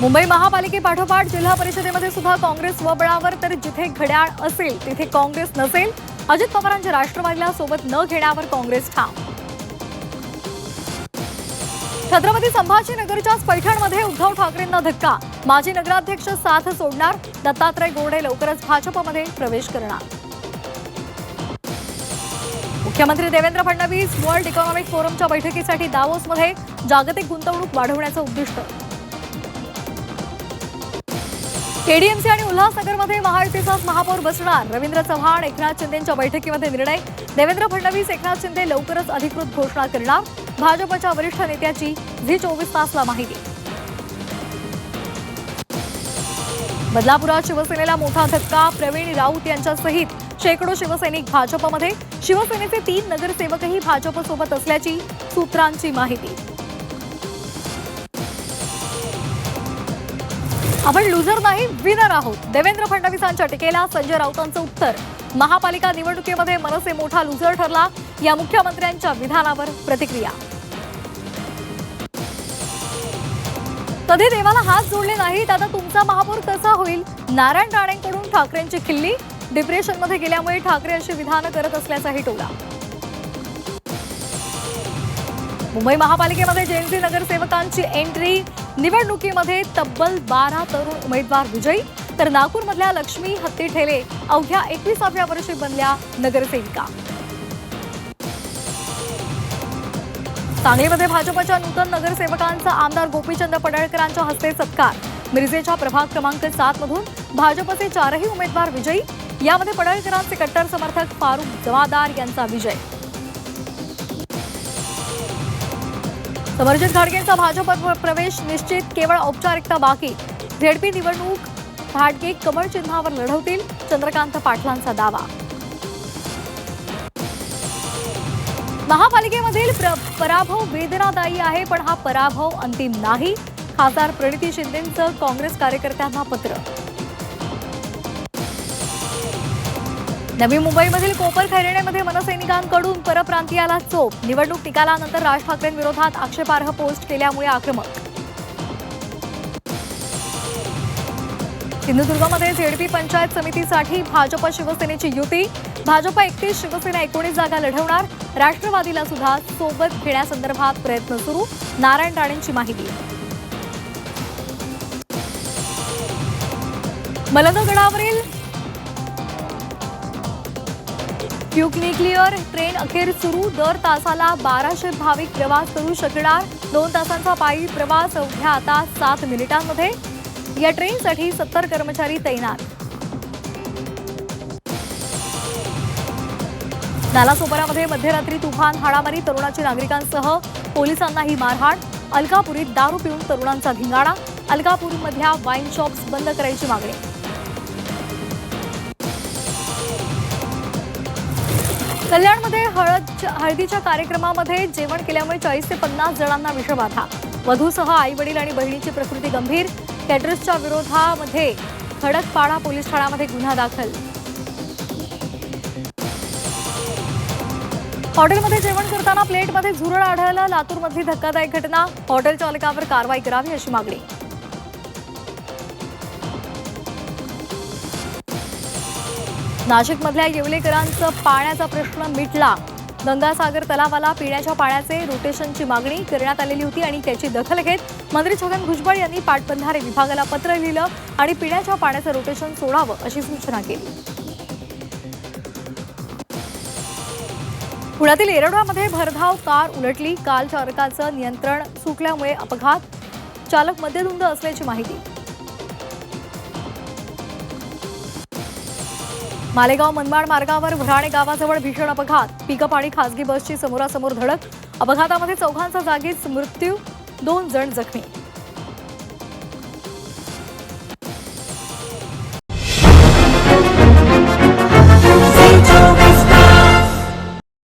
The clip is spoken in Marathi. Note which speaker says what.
Speaker 1: मुंबई महापालिकेपाठोपाठ जिल्हा परिषदेमध्ये सुद्धा काँग्रेस स्वबळावर, तर जिथे घड्याळ असेल तिथे काँग्रेस नसेल. अजित पवारांच्या राष्ट्रवादीला सोबत न घेण्यावर काँग्रेस ठाम. छत्रपती संभाजीनगरच्याच पैठणमध्ये उद्धव ठाकरेंना धक्का. माजी नगराध्यक्ष साथ सोडणार. दत्तात्रय गोरडे लवकरच भाजपमध्ये प्रवेश करणार. मुख्यमंत्री देवेंद्र फडणवीस वर्ल्ड इकॉनॉमिक फोरमच्या बैठकीसाठी दावोसमध्ये जागतिक गुंतवणूक वाढवण्याचं उद्दिष्ट. केडीएमसी आणि उल्हासनगरमध्ये महायुतीचाच महापौर बसणार. रवींद्र चव्हाण एकनाथ शिंदेंच्या बैठकीमध्ये निर्णय. देवेंद्र फडणवीस एकनाथ शिंदे लवकरच अधिकृत घोषणा करणार. भाजपच्या वरिष्ठ नेत्याची झी 24 तासला माहिती. बदलापुरात शिवसेनेला मोठा धक्का. प्रवीण राऊत यांच्यासहित शेकडो शिवसैनिक भाजपमध्ये. शिवसेनेचे 3 नगरसेवकही भाजपसोबत असल्याची सूत्रांची माहिती. आपण लुझर नाही विनर आहोत. देवेंद्र फडणवीसांच्या टीकेला संजय राऊतांचं उत्तर. महापालिका निवडणुकीमध्ये मनसे मोठा लुझर ठरला. या मुख्यमंत्र्यांच्या विधानावर प्रतिक्रिया. कधी देवाला हात जोडले नाहीत, आता तुमचा महापौर कसा होईल? नारायण राणेंकडून ठाकरेंची खिल्ली. डिप्रेशनमध्ये गेल्यामुळे ठाकरे अशी विधानं करत असल्याचाही टोला. मुंबई महापालिकेमध्ये जेएनसी नगरसेवकांची एंट्री. निवडणुकीमध्ये तब्बल 12 तरुण उमेदवार विजयी, तर नागपूरमधल्या लक्ष्मी हत्ती ठेले अवघ्या 21व्या वर्षी बनल्या नगरसेविका. सांगलीमध्ये भाजपच्या नूतन नगरसेवकांचा आमदार गोपीचंद पडळकरांच्या हस्ते सत्कार. मिरजेच्या प्रभाग क्रमांक 7 मधून भाजपचे 4ही उमेदवार विजयी. यामध्ये पडळकरांचे कट्टर समर्थक फारुख जमादार यांचा विजय. समरजित घाटगेंचा भाजपत प्रवेश निश्चित, केवळ औपचारिकता बाकी. झेडपी निवडणूक घाटगे कमळ चिन्हावर लढवतील, चंद्रकांत पाटलांचा दावा. महापालिकेमधील पराभव वेदनादायी आहे, पण हा पराभव अंतिम नाही. खासदार प्रणिती शिंदेंचं काँग्रेस कार्यकर्त्यांना पत्र. नवी मुंबईमधील कोपर खैरेनेमध्ये मनसैनिकांकडून परप्रांतीयाला चोप. निवडणूक निकालानंतर राज ठाकरेंविरोधात आक्षेपार्ह पोस्ट केल्यामुळे आक्रमक. सिंधुदुर्गमध्ये झेडपी पंचायत समितीसाठी भाजप शिवसेनेची युती. भाजप 31, शिवसेना 19 जागा लढवणार. राष्ट्रवादीला सुद्धा सोबत घेण्यासंदर्भात प्रयत्न सुरू. नारायण राणेंची माहिती. मलंदगडावरील क्लिअर ट्रेन अखेर सुरू. दर तासाला 1200 भाविक प्रवास करू शकणार. 2 तासांचा पायी प्रवास अवघ्या आता 7 मिनिटांमध्ये. या ट्रेनसाठी 70 कर्मचारी तैनात. नालासोपारामध्ये मध्यरात्री तुफान हाणामारी. तरुणाची नागरिकांसह पोलिसांनाही मारहाण. अलकापुरीत दारू पिऊन तरुणांचा धिंगाणा. अलकापूरमधल्या वाईन शॉप्स बंद करायची मागणी. कल्याणमध्ये हळदीच्या कार्यक्रमामध्ये जेवण केल्यामुळे 40 ते 50 जणांना विषबाधा. वधूसह आई वडील आणि बहिणीची प्रकृती गंभीर. कॅटरर्सच्या विरोधामध्ये खडकपाडा पोलीस ठाण्यामध्ये गुन्हा दाखल. हॉटेलमध्ये जेवण करताना प्लेटमध्ये झुरळ आढळलं. लातूरमधली धक्कादायक घटना. हॉटेल चालकावर कारवाई करावी अशी मागणी. नाशिकमधल्या येवलेकरांचं पाण्याचा प्रश्न मिटला. गंगासागर तलावाला पिण्याच्या पाण्याचे रोटेशनची मागणी करण्यात आलेली होती आणि त्याची दखल घेत मंत्री छगन भुजबळ यांनी पाटबंधारे विभागाला पत्र लिहिलं आणि पिण्याच्या पाण्याचं रोटेशन सोडावं अशी सूचना केली. पुण्यातील येरवड्यामध्ये भरधाव कार उलटली. कार चालकाचं नियंत्रण सुटल्यामुळे अपघात. चालक मद्यधुंद असल्याची माहिती. मालेगाव मनमाड मार्गावर भराणे गावाजवळ भीषण अपघात. पिकअप आणि खासगी बसची समोरासमोर धडक. अपघातामध्ये 4 जागीच मृत्यू, 2 जण जखमी.